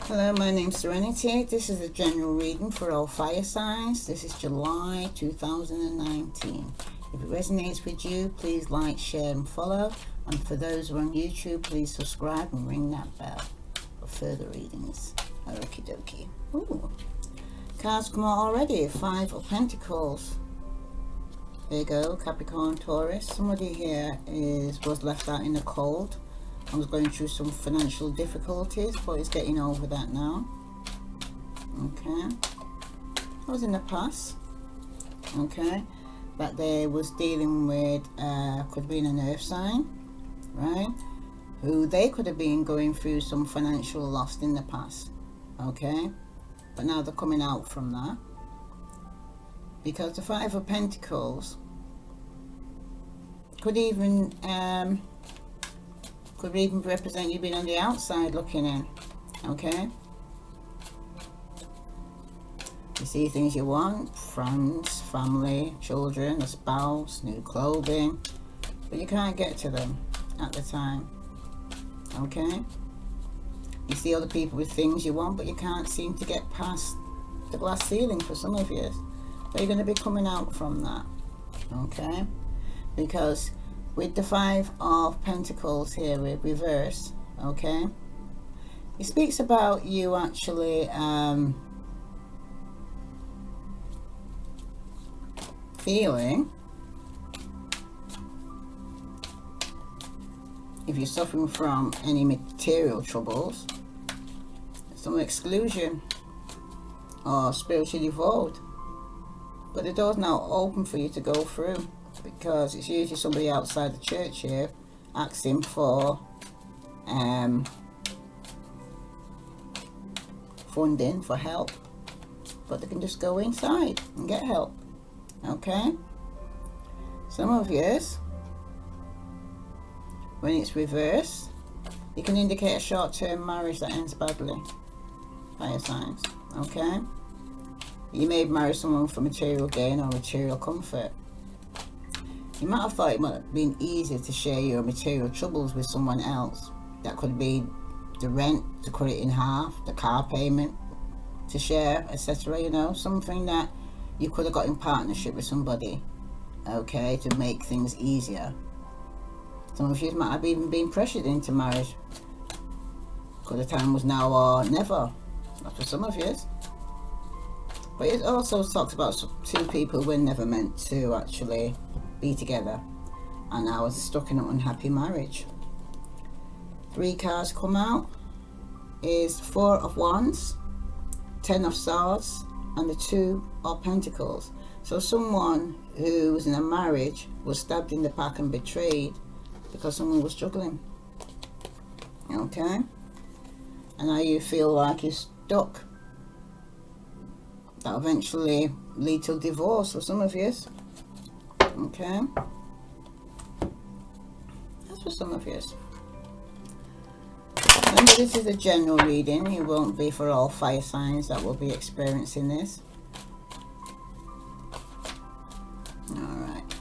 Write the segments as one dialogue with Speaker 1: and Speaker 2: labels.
Speaker 1: Hello, my name's Serenity. This is a general reading for all fire signs. This is July 2019. If it resonates with you, please like, share and follow. And for those who are on YouTube, please subscribe and ring that bell for further readings. Okie dokie. Ooh. Cards come out already. 5 of Pentacles. There you go, Capricorn, Taurus. Somebody here was left out in the cold. I was going through some financial difficulties, but is getting over that now. Okay. I was in the past. Okay. That they was dealing with, could be an earth sign, right? Who they could have been going through some financial loss in the past. Okay. But now they're coming out from that. Because the 5 of Pentacles could even represent you being on the outside looking in. Okay, you see things you want: friends, family, children, a spouse, new clothing, but you can't get to them at the time. Okay, you see other people with things you want, but you can't seem to get past the glass ceiling for some of you. But you're going to be coming out from that. Okay, because with the 5 of Pentacles here with reverse, okay, it speaks about you actually feeling, if you're suffering from any material troubles, some exclusion or spiritually devoid, but the door's now open for you to go through, because it's usually somebody outside the church here asking for funding for help, but they can just go inside and get help. Okay, some of yours, when it's reversed, it can indicate a short-term marriage that ends badly. Fire signs. Okay, you may marry someone for material gain or material comfort. You might have thought it might have been easier to share your material troubles with someone else. That could be the rent, to cut it in half, the car payment to share, etc. You know, something that you could have got in partnership with somebody, okay, to make things easier. Some of you might have even been pressured into marriage, because the time was now or never. That's for some of you. But it also talks about 2 people who were never meant to actually be together, and I was stuck in an unhappy marriage. 3 cards come out is 4 of Wands, 10 of Swords, and the 2 of Pentacles. So someone who was in a marriage was stabbed in the back and betrayed because someone was struggling. Okay, and now you feel like you're stuck. That eventually lead to divorce for some of you. Okay, that's for some of you. Remember, this is a general reading. It won't be for all fire signs that will be experiencing this. Alright,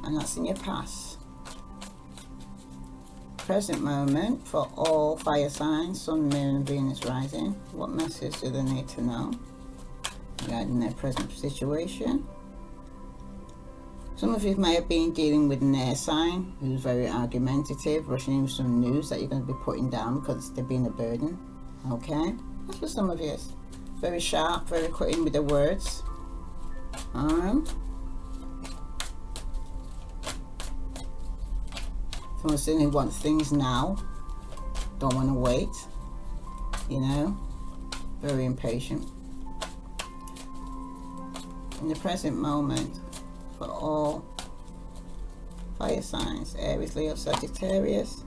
Speaker 1: and that's in your past. Present moment for all fire signs, Sun, Moon and Venus rising. What message do they need to know regarding their present situation? Some of you may have been dealing with an air sign who's very argumentative, rushing in with some news that you're going to be putting down because they've been a burden. Okay, that's for some of you. Very sharp, very cutting with the words. Someone saying who wants things now, don't want to wait, you know, very impatient. In the present moment, for all fire signs, Aries, Leo, Sagittarius,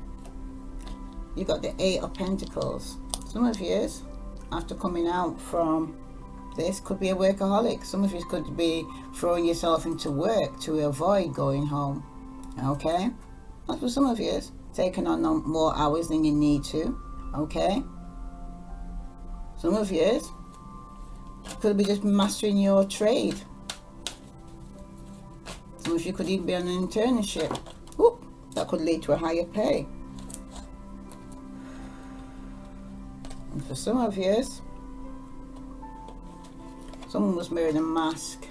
Speaker 1: you got the 8 of Pentacles. Some of you, after coming out from this, could be a workaholic. Some of you could be throwing yourself into work to avoid going home. Okay, that's for some of you, taking on more hours than you need to. Okay, some of you could be just mastering your trade. Some of you could even be on an internship. Whoop, that could lead to a higher pay. And for some of you, someone was wearing a mask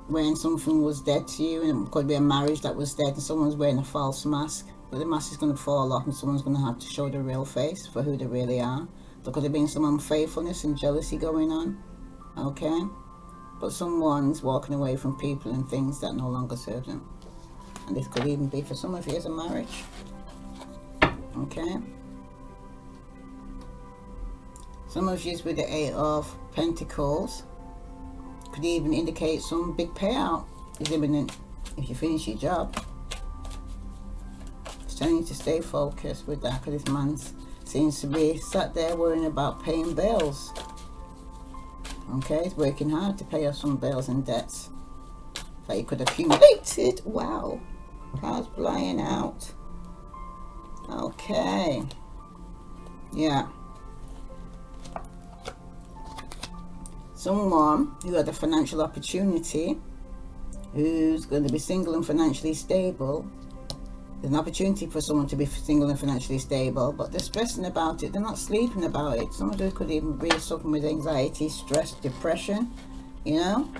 Speaker 1: when something was dead to you, and it could be a marriage that was dead and someone's wearing a false mask, but the mask is going to fall off and someone's going to have to show the real face for who they really are. There could have been some unfaithfulness and jealousy going on, okay? But someone's walking away from people and things that no longer serve them. And this could even be for some of you as a marriage, okay? Some of you with the Eight of Pentacles could even indicate some big payout is imminent if you finish your job. It's telling you to stay focused with that, because this man seems to be sat there worrying about paying bills. Okay, he's working hard to pay off some bills and debts that he could have accumulated. Wow, cards flying out. Okay, yeah. Someone who had a financial opportunity, who's going to be single and financially stable. There's an opportunity for someone to be single and financially stable, but they're stressing about it. They're not sleeping about it. Some of them could even be suffering with anxiety, stress, depression. You know,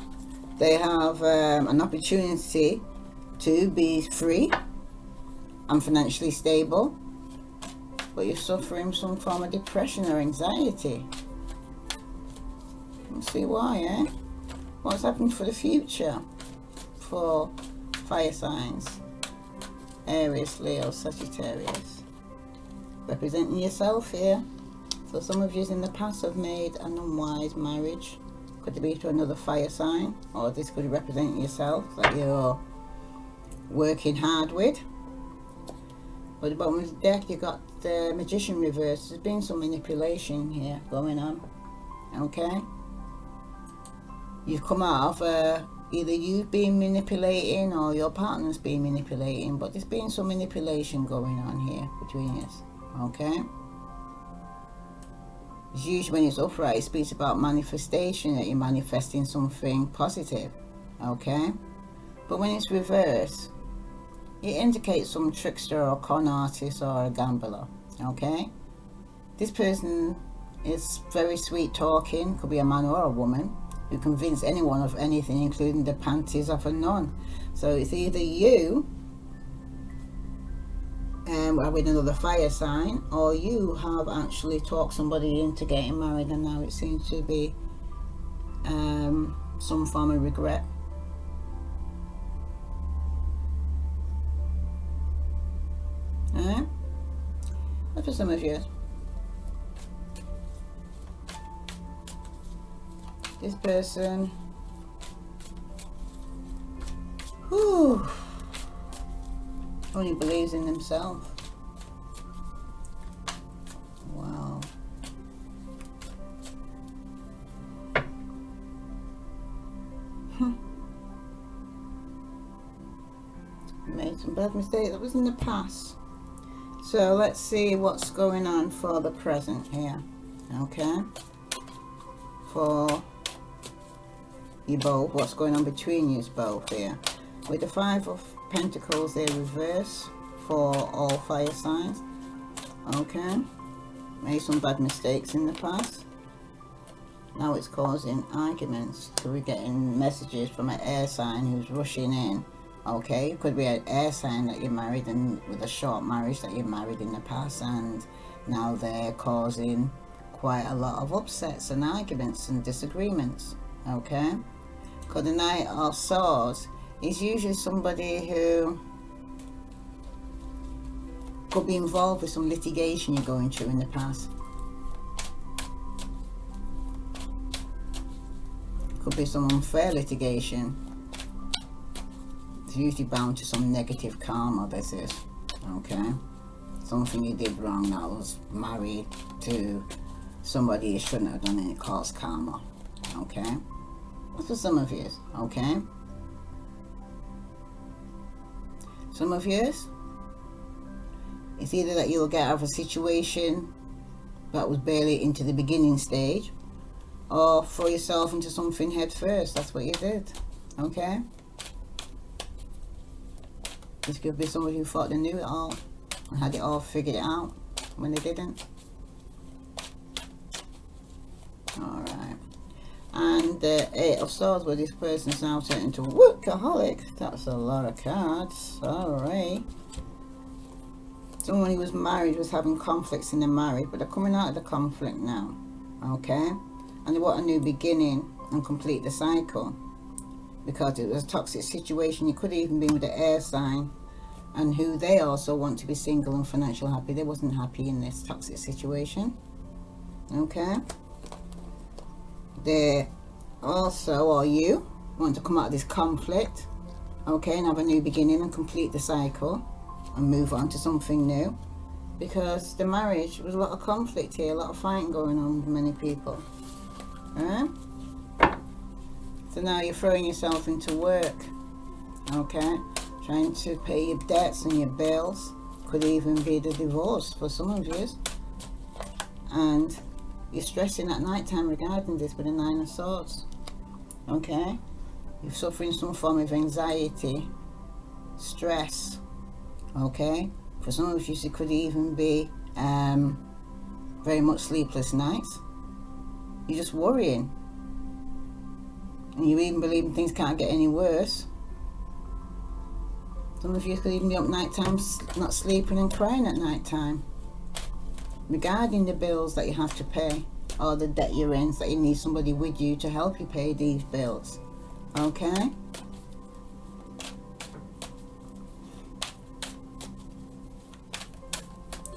Speaker 1: they have an opportunity to be free and financially stable, but you're suffering some form of depression or anxiety. Let's see why, eh? What's happening for the future for fire signs? Aries, Leo, Sagittarius. Representing yourself here. So some of you in the past have made an unwise marriage. Could be to another fire sign, or this could represent yourself that you're working hard with. But at the bottom of the deck, you got the Magician reversed. There's been some manipulation here going on. Okay? You've come out of either you've been manipulating or your partner's been manipulating, but there's been some manipulation going on here between us. Okay? It's usually when it's upright, it speaks about manifestation, that you're manifesting something positive. Okay? But when it's reversed, it indicates some trickster or con artist or a gambler. Okay? This person is very sweet talking, could be a man or a woman, who convince anyone of anything, including the panties of a nun. So it's either you with another fire sign, or you have actually talked somebody into getting married, and now it seems to be some form of regret. That's for some of you. This person, only believes in themselves. Wow. Made some bad mistakes. That was in the past. So let's see what's going on for the present here. Okay. For you both, what's going on between you both here. With the Five of Pentacles, they reverse for all fire signs. Okay, made some bad mistakes in the past. Now it's causing arguments. So we're getting messages from an air sign who's rushing in. Okay, it could be an air sign that you're married, and with a short marriage that you're married in the past, and now they're causing quite a lot of upsets and arguments and disagreements. Okay, because the Knight of Swords is usually somebody who could be involved with some litigation you're going through in the past. Could be some unfair litigation. It's usually bound to some negative karma, this is. Okay, something you did wrong that was married to somebody you shouldn't have done, and it caused karma. Okay, that's for some of you. Okay, some of you, it's either that you'll get out of a situation that was barely into the beginning stage, or throw yourself into something head first. That's what you did. Okay, this could be somebody who thought they knew it all and had it all figured out. when they didn't. Alright. And the Eight of Swords, where this person's now turned into a workaholic. That's a lot of cards. Alright. Someone who was married was having conflicts in their marriage, but they're coming out of the conflict now. Okay? And they want a new beginning and complete the cycle. Because it was a toxic situation. You could have even been with the air sign, and who they also want to be single and financially happy. They wasn't happy in this toxic situation. Okay? They also, or you, want to come out of this conflict. Okay, and have a new beginning and complete the cycle and move on to something new. Because the marriage, was a lot of conflict here, a lot of fighting going on with many people. Alright? So now you're throwing yourself into work, okay? Trying to pay your debts and your bills. Could even be the divorce for some of you. And you're stressing at night time regarding this with the Nine of Swords, okay? You're suffering some form of anxiety, stress, okay? For some of you, it could even be very much sleepless nights. You're just worrying. And you even believing things can't get any worse. Some of you could even be up night time, not sleeping and crying at night time. Regarding the bills that you have to pay, or the debt you're in, so that you need somebody with you to help you pay these bills. Okay?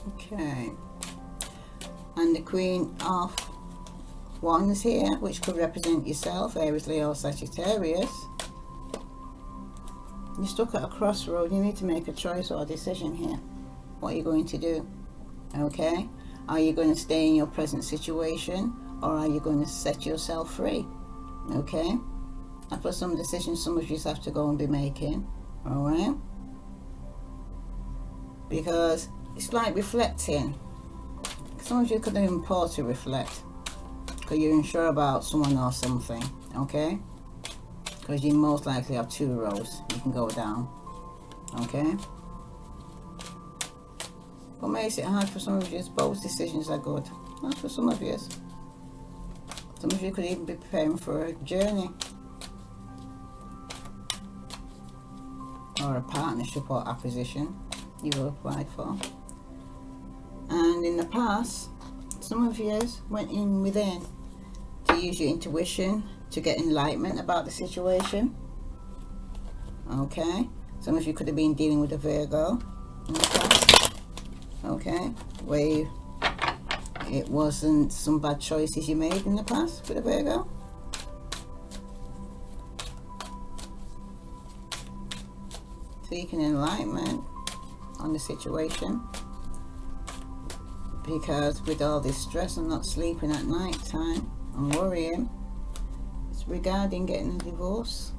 Speaker 1: Okay. And the Queen of Wands here, which could represent yourself, Aries, Leo, Sagittarius. You're stuck at a crossroad. You need to make a choice or a decision here. What are you going to do? Okay? Are you going to stay in your present situation, or are you going to set yourself free? Okay? That's for some decisions some of you have to go and be making. Alright? Because it's like reflecting. Some of you could even pause to reflect. Because you're unsure about someone or something, okay? Because you most likely have two roads you can go down, okay? What makes it hard for some of you is both decisions are good. Not for some of you. Some of you could even be preparing for a journey, or a partnership or acquisition you have applied for. And in the past, some of you went in within to use your intuition to get enlightenment about the situation. Okay, some of you could have been dealing with a Virgo in the past. Okay, where it wasn't some bad choices you made in the past with a Virgo. Seeking enlightenment on the situation. Because with all this stress and not sleeping at night time and worrying, it's regarding getting a divorce,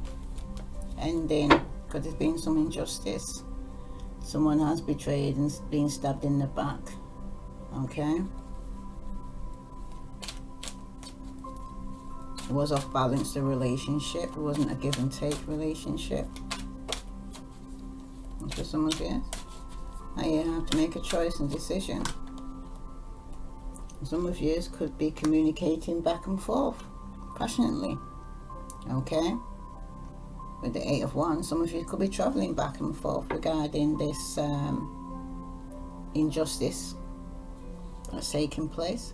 Speaker 1: ending, because there's been some injustice. Someone has betrayed and been stabbed in the back. Okay? It was off balance, the relationship. It wasn't a give and take relationship. And for some of you, now you have to make a choice and decision. Some of you could be communicating back and forth passionately, okay? With the Eight of Wands, some of you could be traveling back and forth regarding this injustice that's taking place.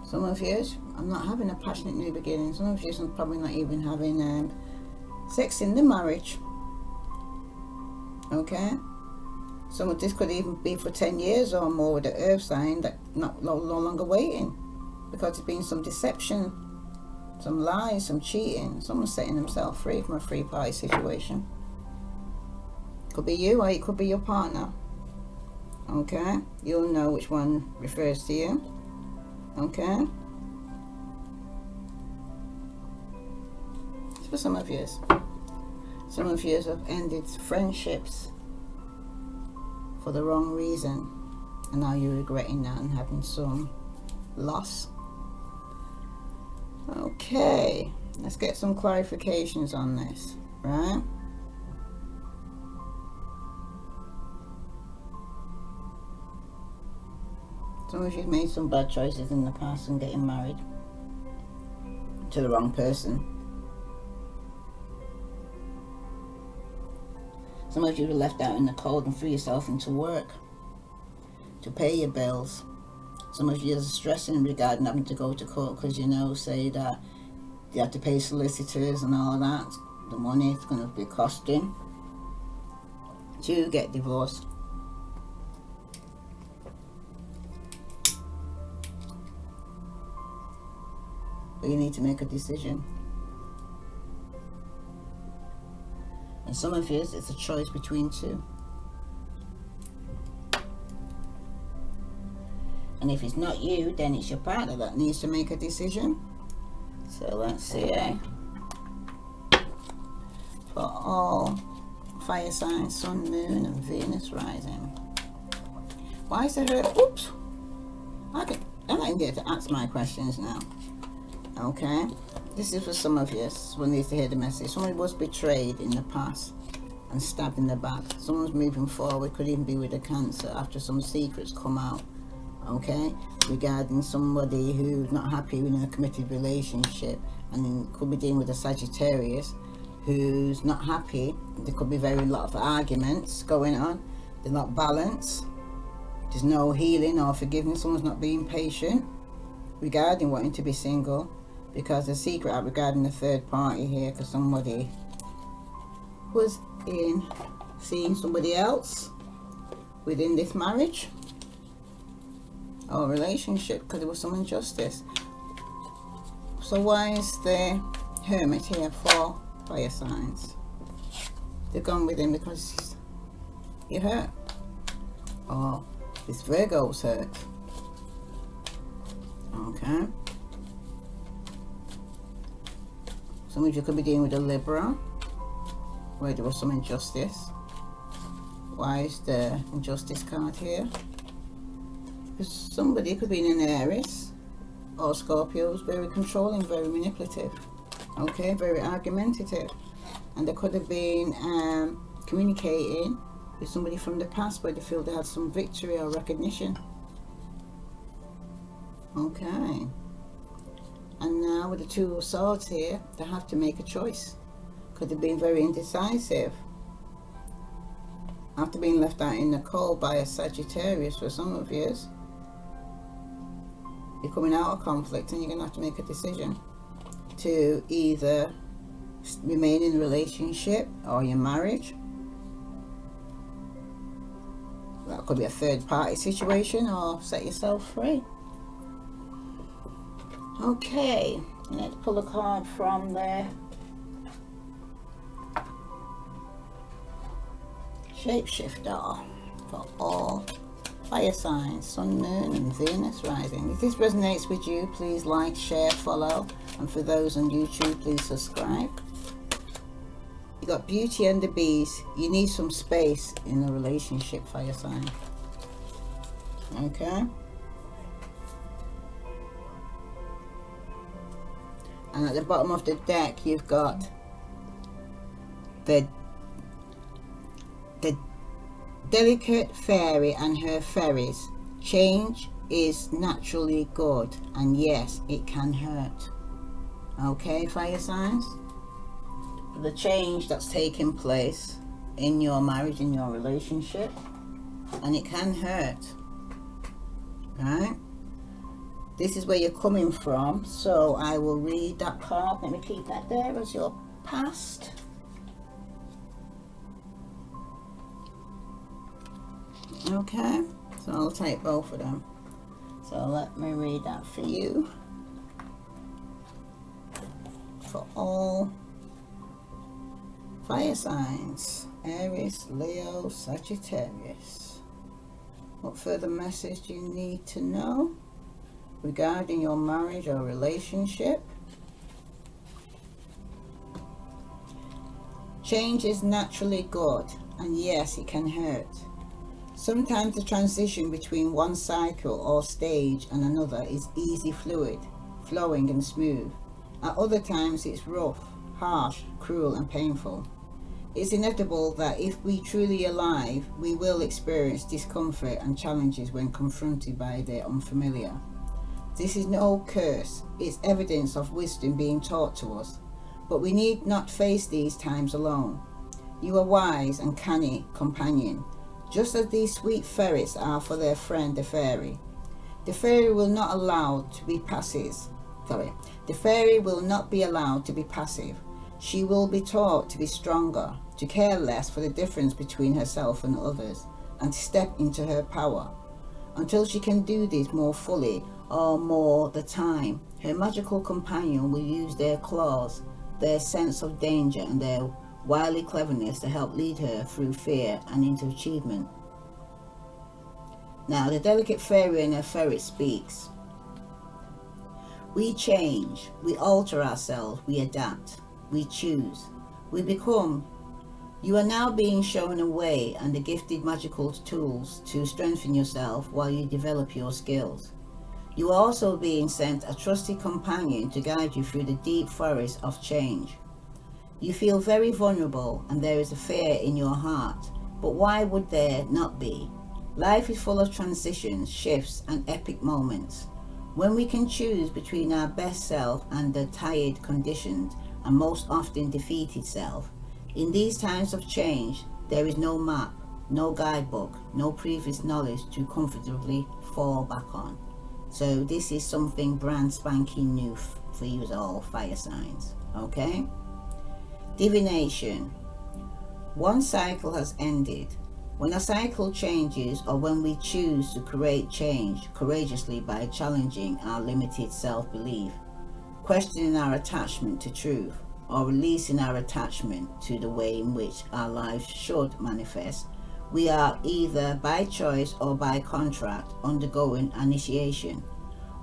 Speaker 1: Some of you, I'm not having a passionate new beginning. Some of you are probably not even having sex in the marriage, okay? Some of this could even be for 10 years or more with the earth sign, that no longer waiting, because there's been some deception, some lies, some cheating. Someone's setting themselves free from a three-party situation. Could be you, or it could be your partner. Okay, you'll know which one refers to you. Okay, it's for some of you. Some of you have ended friendships for the wrong reason, and now you're regretting that and having some loss. Okay, let's get some clarifications on this, right? Some of you made some bad choices in the past and getting married to the wrong person. Some of you were left out in the cold and threw yourself into work to pay your bills. Some of you are stressing regarding having to go to court because say that you have to pay solicitors and all that. The money it's going to be costing to get divorced. But you need to make a decision. And some of you, it's a choice between two. And if it's not you, then it's your partner that needs to make a decision. So let's see, for all fire signs, Sun, Moon and Venus rising. Why is there oops, I don't even get to ask my questions now. Okay, this is for some of you. Someone needs to hear the message. Someone was betrayed in the past and stabbed in the back. Someone's moving forward, could even be with a Cancer after some secrets come out. Okay, regarding somebody who's not happy in a committed relationship, and could be dealing with a Sagittarius who's not happy. There could be very lot of arguments going on. They're not balanced. There's no healing or forgiveness. Someone's not being patient regarding wanting to be single, because the secret out regarding the third party here, because somebody was in seeing somebody else within this marriage or relationship, because there was some injustice. So why is the Hermit here for fire signs? They've gone with him because you're hurt, or this Virgo's hurt. Okay, some of you could be dealing with a Libra where there was some injustice. Why is the injustice card here? Because somebody could be in an Aries or Scorpio who's very controlling, very manipulative, okay, very argumentative, and they could have been communicating with somebody from the past where they feel they had some victory or recognition. Okay, and now with the Two of Swords here, they have to make a choice. Could have been very indecisive after being left out in the cold by a Sagittarius. For some of you, you're coming out of conflict and you're going to have to make a decision to either remain in a relationship or your marriage. That could be a third party situation, or set yourself free. Okay, let's pull a card from the Shapeshifter for all fire signs, Sun, Moon and Venus rising. If this resonates with you, please like, share, follow, and for those on YouTube, please subscribe. You got Beauty and the Beast. You need some space in a relationship, fire sign. Okay, and at the bottom of the deck you've got the delicate fairy and her fairies. Change is naturally good, and yes, it can hurt. Okay, fire signs, the change that's taking place in your marriage, in your relationship, and it can hurt, right? This is where you're coming from, so I will read that card. Let me keep that there as your past. Okay, so I'll take both of them. So let me read that for you. For all fire signs, Aries, Leo, Sagittarius. What further message do you need to know regarding your marriage or relationship? Change is naturally good, and yes, it can hurt. Sometimes the transition between one cycle or stage and another is easy, fluid, flowing and smooth. At other times it's rough, harsh, cruel and painful. It's inevitable that if we truly alive, we will experience discomfort and challenges when confronted by the unfamiliar. This is no curse, it's evidence of wisdom being taught to us. But we need not face these times alone. You are wise and canny companion, just as these sweet ferrets are for their friend the fairy. The fairy will not The fairy will not be allowed to be passive. She will be taught to be stronger, to care less for the difference between herself and others, and to step into her power. Until she can do this more fully or more the time, her magical companion will use their claws, their sense of danger, and their wily cleverness to help lead her through fear and into achievement. Now the delicate fairy and her ferret speaks. We change, we alter ourselves, we adapt, we choose, we become. You are now being shown a way and the gifted magical tools to strengthen yourself while you develop your skills. You are also being sent a trusted companion to guide you through the deep forest of change. You feel very vulnerable and there is a fear in your heart, but why would there not be? Life is full of transitions, shifts, and epic moments. When we can choose between our best self and the tired, conditioned, and most often defeated self, in these times of change, there is no map, no guidebook, no previous knowledge to comfortably fall back on. So this is something brand spanking new for you all fire signs, okay? Divination. One cycle has ended. When a cycle changes, or when we choose to create change courageously by challenging our limited self-belief, questioning our attachment to truth, or releasing our attachment to the way in which our lives should manifest, we are either by choice or by contract undergoing initiation.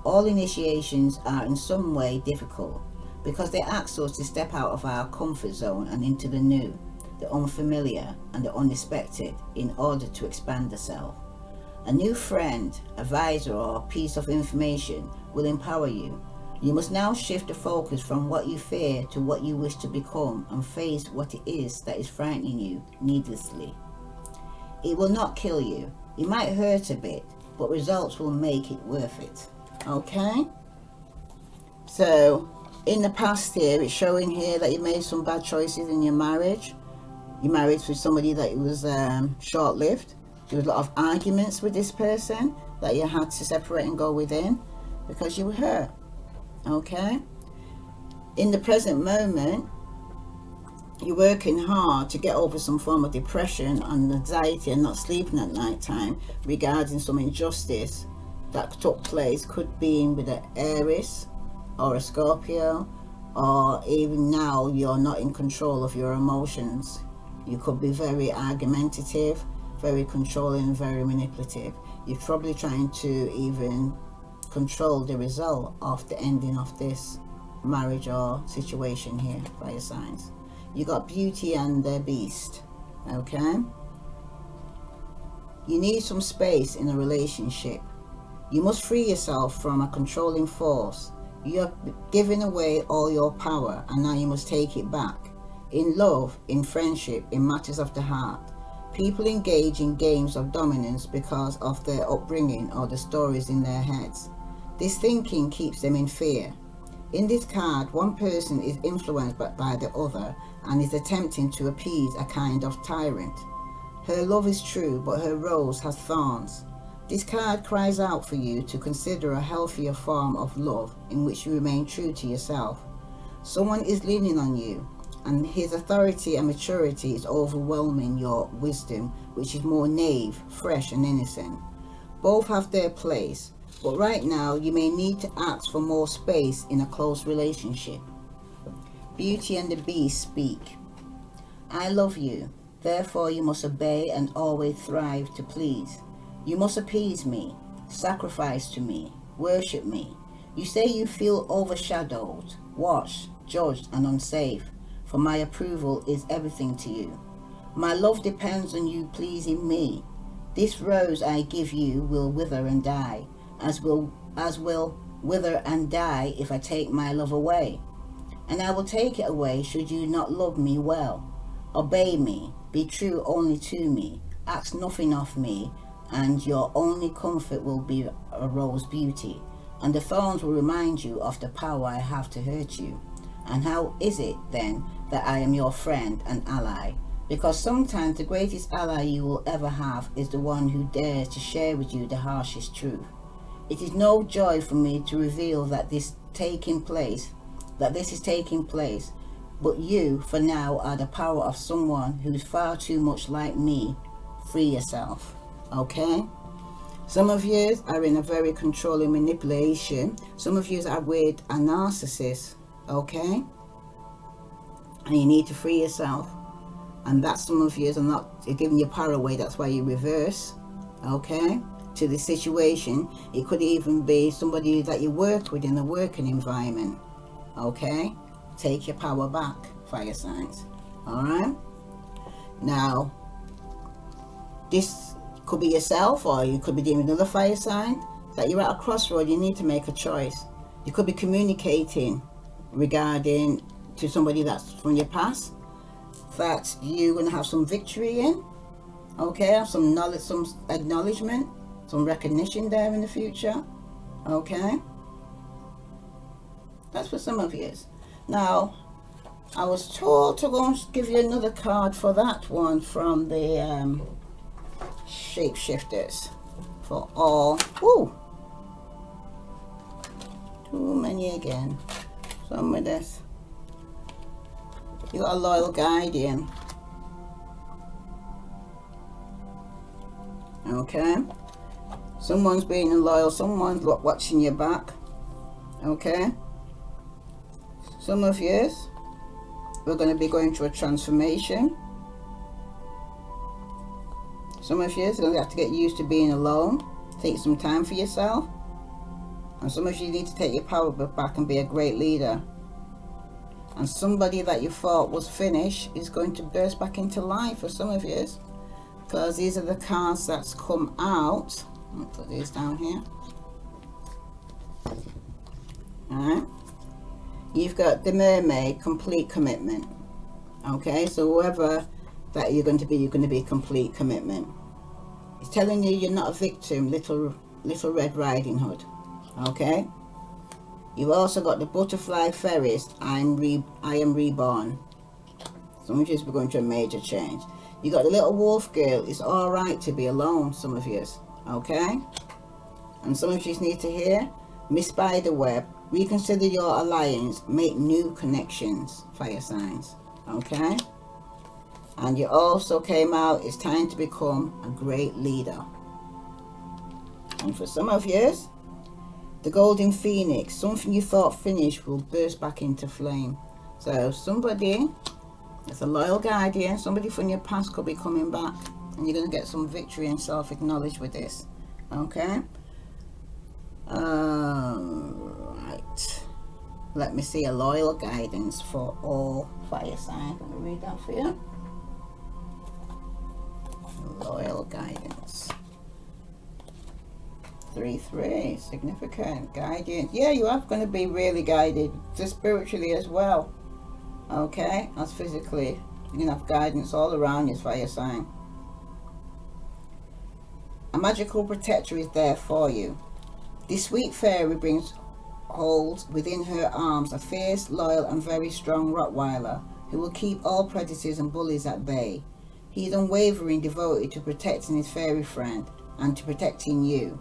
Speaker 1: All initiations are in some way difficult because they ask us to step out of our comfort zone and into the new, the unfamiliar, and the unexpected in order to expand the self. A new friend, advisor, or piece of information will empower you. You must now shift the focus from what you fear to what you wish to become and face what it is that is frightening you needlessly. It will not kill you. It might hurt a bit, but results will make it worth it. Okay? So, in the past here, it's showing here that you made some bad choices in your marriage. You married to somebody that was short-lived. There was a lot of arguments with this person that you had to separate and go within because you were hurt. Okay? In the present moment, you're working hard to get over some form of depression and anxiety and not sleeping at night time regarding some injustice that took place. Could be with an Aries or a Scorpio, or even now you're not in control of your emotions. You could be very argumentative, very controlling, very manipulative. You're probably trying to even control the result of the ending of this marriage or situation here by your signs. You got Beauty and the Beast. Okay? You need some space in a relationship. You must free yourself from a controlling force. You have given away all your power and now you must take it back. In love, in friendship, in matters of the heart, people engage in games of dominance because of their upbringing or the stories in their heads. This thinking keeps them in fear. In this card, one person is influenced by the other and is attempting to appease a kind of tyrant. Her love is true, but her rose has thorns. This card cries out for you to consider a healthier form of love in which you remain true to yourself. Someone is leaning on you, and his authority and maturity is overwhelming your wisdom, which is more naive, fresh, and innocent. Both have their place, but right now you may need to ask for more space in a close relationship. Beauty and the Beast speak. I love you, therefore you must obey and always thrive to please. You must appease me, sacrifice to me, worship me. You say you feel overshadowed, watched, judged, and unsafe, for my approval is everything to you. My love depends on you pleasing me. This rose I give you will wither and die, as will wither and die if I take my love away. And I will take it away should you not love me well. Obey me, be true only to me, ask nothing of me, and your only comfort will be a rose beauty, and the thorns will remind you of the power I have to hurt you. And how is it then that I am your friend and ally? Because sometimes the greatest ally you will ever have is the one who dares to share with you the harshest truth. It is no joy for me to reveal that this is taking place, but you, for now, are the power of someone who is far too much like me. Free yourself, okay? Some of you are in a very controlling manipulation. Some of you are with a narcissist, okay? And you need to free yourself. And that some of you are not giving your power away. That's why you reverse, okay, to the situation. It could even be somebody that you work with in a working environment, okay? Take your power back, fire signs, all right? Now, this could be yourself, or you could be dealing with another fire sign, that you're at a crossroad. You need to make a choice. You could be communicating regarding to somebody that's from your past that you're going to have some victory in, okay? Some knowledge, some acknowledgement, some recognition there in the future, okay? That's for some of you. Now, I was told to go and give you another card for that one from the shapeshifters for all. Woo! Too many again. Some of this. You got a loyal guardian. Okay. Someone's being loyal. Someone's watching your back. Okay. Some of you, we're going to be going through a transformation. Some of you are going to have to get used to being alone. Take some time for yourself. And some of you need to take your power back and be a great leader. And somebody that you thought was finished is going to burst back into life for some of you. Because these are the cards that's come out. I'll put these down here. Alright. You've got the Mermaid, complete commitment. Okay, so whoever that you're going to be complete commitment. It's telling you you're not a victim, little Red Riding Hood. Okay. You've also got the Butterfly Fairies, I am reborn. Some of you are going through a major change. You got the Little Wolf Girl, it's alright to be alone, some of you. Okay. And some of you need to hear Miss Spiderweb, reconsider your alliance, make new connections, fire signs. Okay. And you also came out, it's time to become a great leader. And for some of you, the Golden Phoenix, something you thought finished will burst back into flame. So somebody, it's a loyal guardian, somebody from your past could be coming back. And you're going to get some victory and self-acknowledge with this. Okay. Right. Let me see a loyal guidance for all fire signs. I'm going to read that for you. Loyal guidance. 3-3, significant guidance. Yeah, you are going to be really guided, just spiritually as well. Okay, as physically. You're going to have guidance all around your fire sign. A magical protector is there for you. This sweet fairy holds within her arms a fierce, loyal and very strong Rottweiler who will keep all predators and bullies at bay. He is unwavering, devoted to protecting his fairy friend and to protecting you.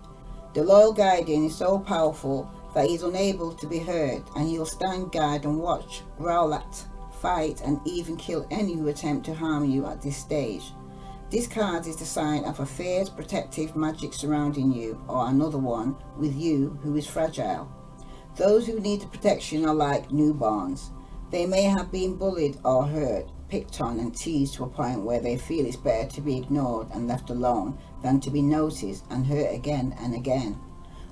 Speaker 1: The loyal guardian is so powerful that he is unable to be hurt, and he will stand guard and watch, growl at, fight and even kill any who attempt to harm you at this stage. This card is the sign of a fierce, protective magic surrounding you, or another one with you who is fragile. Those who need the protection are like newborns. They may have been bullied or hurt, picked on and teased to a point where they feel it's better to be ignored and left alone than to be noticed and hurt again and again.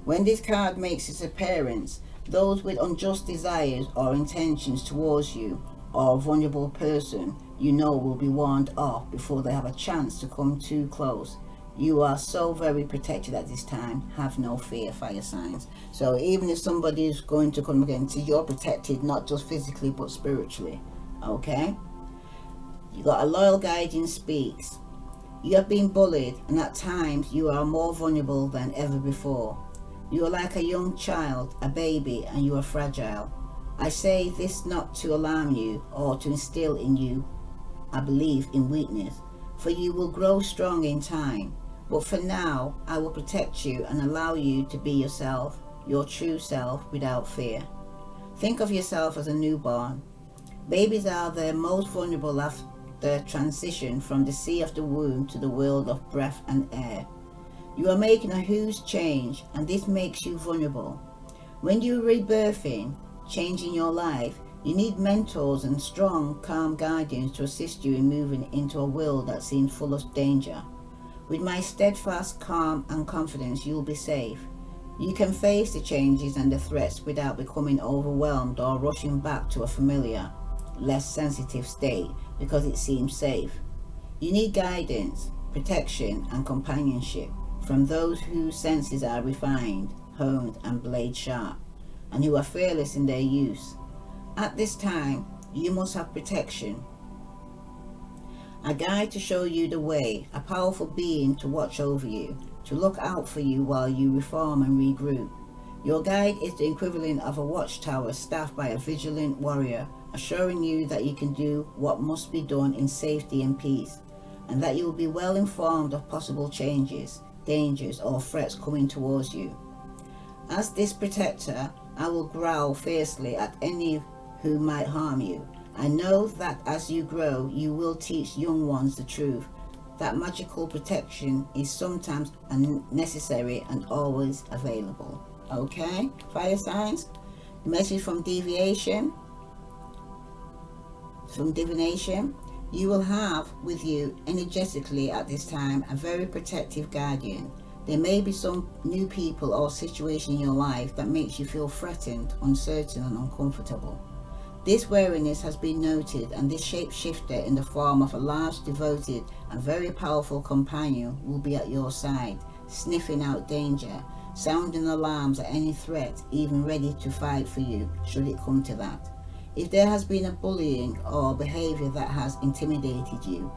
Speaker 1: When this card makes its appearance, those with unjust desires or intentions towards you or a vulnerable person you know will be warned off before they have a chance to come too close. You are so very protected at this time. Have no fear, fire signs. So even if somebody is going to come against you, you're protected, not just physically but spiritually. Okay. You got a loyal guardian speaks. You have been bullied, and at times you are more vulnerable than ever before. You are like a young child, a baby, and you are fragile. I say this not to alarm you or to instill in you a belief in weakness, for you will grow strong in time. But for now, I will protect you and allow you to be yourself, your true self, without fear. Think of yourself as a newborn. Babies are the most vulnerable after transition from the sea of the womb to the world of breath and air. You are making a huge change, and this makes you vulnerable. When you are rebirthing, changing your life, you need mentors and strong, calm guardians to assist you in moving into a world that seems full of danger. With my steadfast calm and confidence, you'll be safe. You can face the changes and the threats without becoming overwhelmed or rushing back to a familiar, less sensitive state because it seems safe. You need guidance, protection, and companionship from those whose senses are refined, honed, and blade sharp, and who are fearless in their use. At this time, you must have protection, a guide to show you the way, a powerful being to watch over you, to look out for you while you reform and regroup. Your guide is the equivalent of a watchtower staffed by a vigilant warrior, assuring you that you can do what must be done in safety and peace, and that you will be well informed of possible changes, dangers, or threats coming towards you. As this protector, I will growl fiercely at any who might harm you. I know that as you grow, you will teach young ones the truth, that magical protection is sometimes unnecessary and always available. Okay, fire signs, message from divination. You will have with you energetically at this time a very protective guardian. There may be some new people or situation in your life that makes you feel threatened, uncertain, and uncomfortable. This wariness has been noted, and this shapeshifter in the form of a large, devoted, and very powerful companion will be at your side, sniffing out danger, sounding alarms at any threat, even ready to fight for you, should it come to that. If there has been a bullying or behavior that has intimidated you,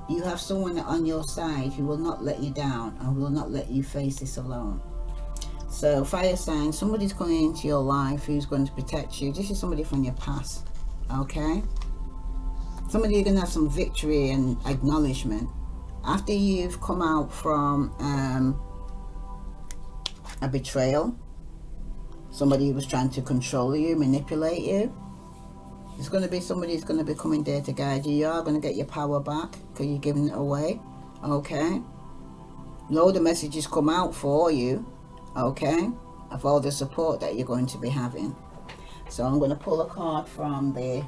Speaker 1: you have someone on your side who will not let you down and will not let you face this alone. So fire sign, somebody's coming into your life who's going to protect you. This is somebody from your past, okay? Somebody you're going to have some victory and acknowledgement. After you've come out from a betrayal, somebody who was trying to control you, manipulate you, there's going to be somebody who's going to be coming there to guide you. You are going to get your power back because you're giving it away, okay? Know the messages come out for you, okay, of all the support that you're going to be having. So I'm going to pull a card from the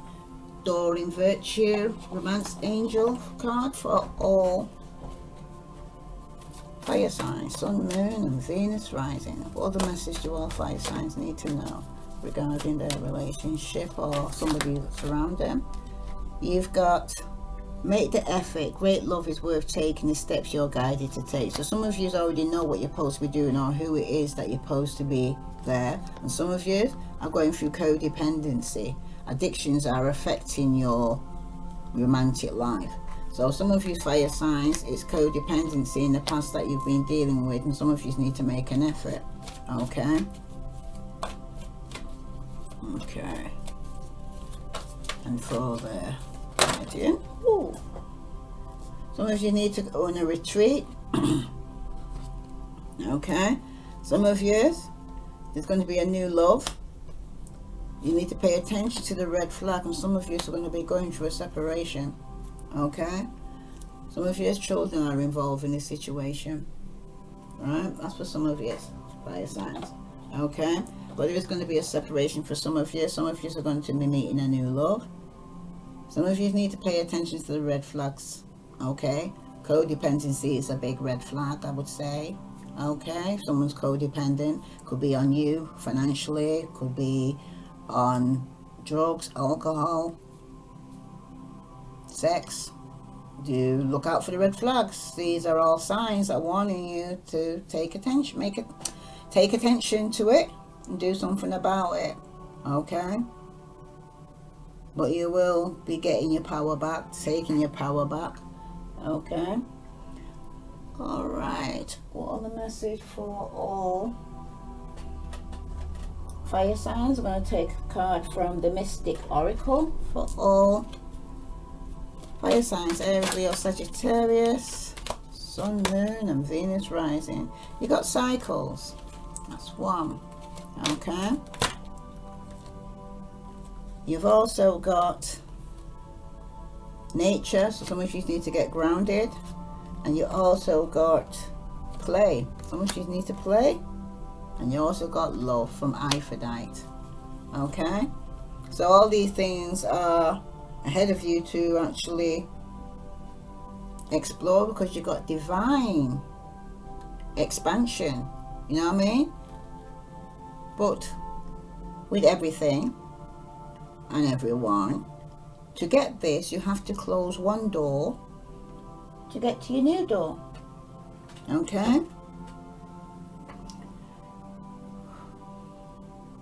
Speaker 1: Doreen Virtue Romance Angel card for all fire signs, Sun, Moon, and Venus rising. What other message do all fire signs need to know regarding their relationship or somebody that's around them? You've got, make the effort. Great love is worth taking the steps you're guided to take. So some of you already know what you're supposed to be doing or who it is that you're supposed to be there. And some of you are going through codependency. Addictions are affecting your romantic life. So some of you fire signs, it's codependency in the past that you've been dealing with, and some of you need to make an effort. Okay. Okay. And for the guardian, ooh, some of you need to go on a retreat. Okay. Some of you, there's going to be a new love. You need to pay attention to the red flag, and some of you are going to be going through a separation. Okay, some of your children are involved in this situation, right? That's for some of you fire signs. Okay, but there is going to be a separation for some of you. Some of you are going to be meeting a new love. Some of you need to pay attention to the red flags. Okay, codependency is a big red flag, I would say. Okay, if someone's codependent, could be on you financially, could be on drugs, alcohol, sex. Do look out for the red flags. These are all signs that are warning you to take attention, take attention to it and do something about it. Okay. but you will be getting your power back, taking your power back. Okay. All right. What other message for all fire signs? I'm going to take a card from the Mystic Oracle for all fire signs: Aries, Leo, Sagittarius, Sun, Moon, and Venus rising. You got cycles. That's one. Okay. You've also got nature, so some of you need to get grounded. And you also got play. Some of you need to play. And you also got love from Aphrodite. Okay? So all these things are ahead of you to actually explore, because you got divine expansion. You know what I mean? But with everything and everyone, to get this, you have to close one door to get to your new door. Okay?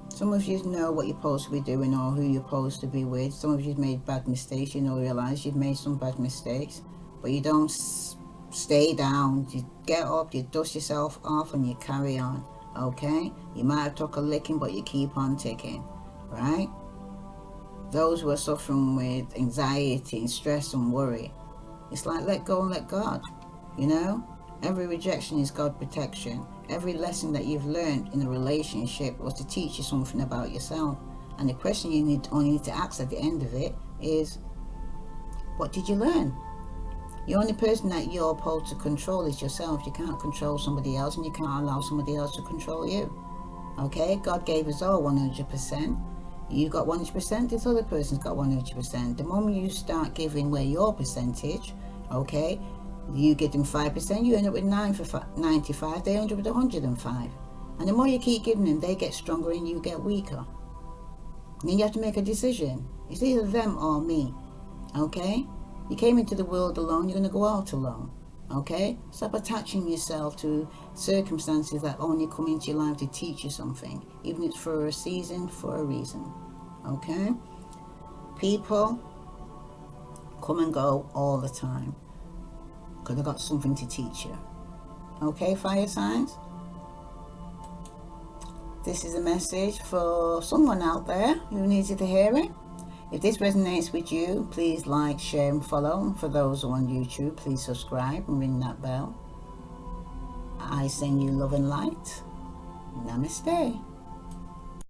Speaker 1: Some of you know what you're supposed to be doing or who you're supposed to be with. Some of you have made bad mistakes. You know, realize you've made some bad mistakes, but you don't stay down. You get up, you dust yourself off, and you carry on. Okay? You might have took a licking, but you keep on ticking. Right? Those who are suffering with anxiety, stress, and worry, it's like let go and let God. You know? Every rejection is God's protection. Every lesson that you've learned in a relationship was to teach you something about yourself. And the question you only need to ask at the end of it is, what did you learn? The only person that you're supposed to control is yourself. You can't control somebody else, and you can't allow somebody else to control you. Okay? God gave us all 100%. You got 100%, this other person's got 100%. The moment you start giving away your percentage, okay, you give them 5%, you end up with 95, they end up with 105. And the more you keep giving them, they get stronger and you get weaker. And then you have to make a decision. It's either them or me. Okay? You came into the world alone, you're going to go out alone. Okay? Stop attaching yourself to circumstances that only come into your life to teach you something. Even if it's for a season, for a reason. Okay? People come and go all the time, because I've got something to teach you. Okay, fire signs? This is a message for someone out there who needed to hear it. If this resonates with you, please like, share, and follow. For those who are on YouTube, please subscribe and ring that bell. I send you love and light. Namaste.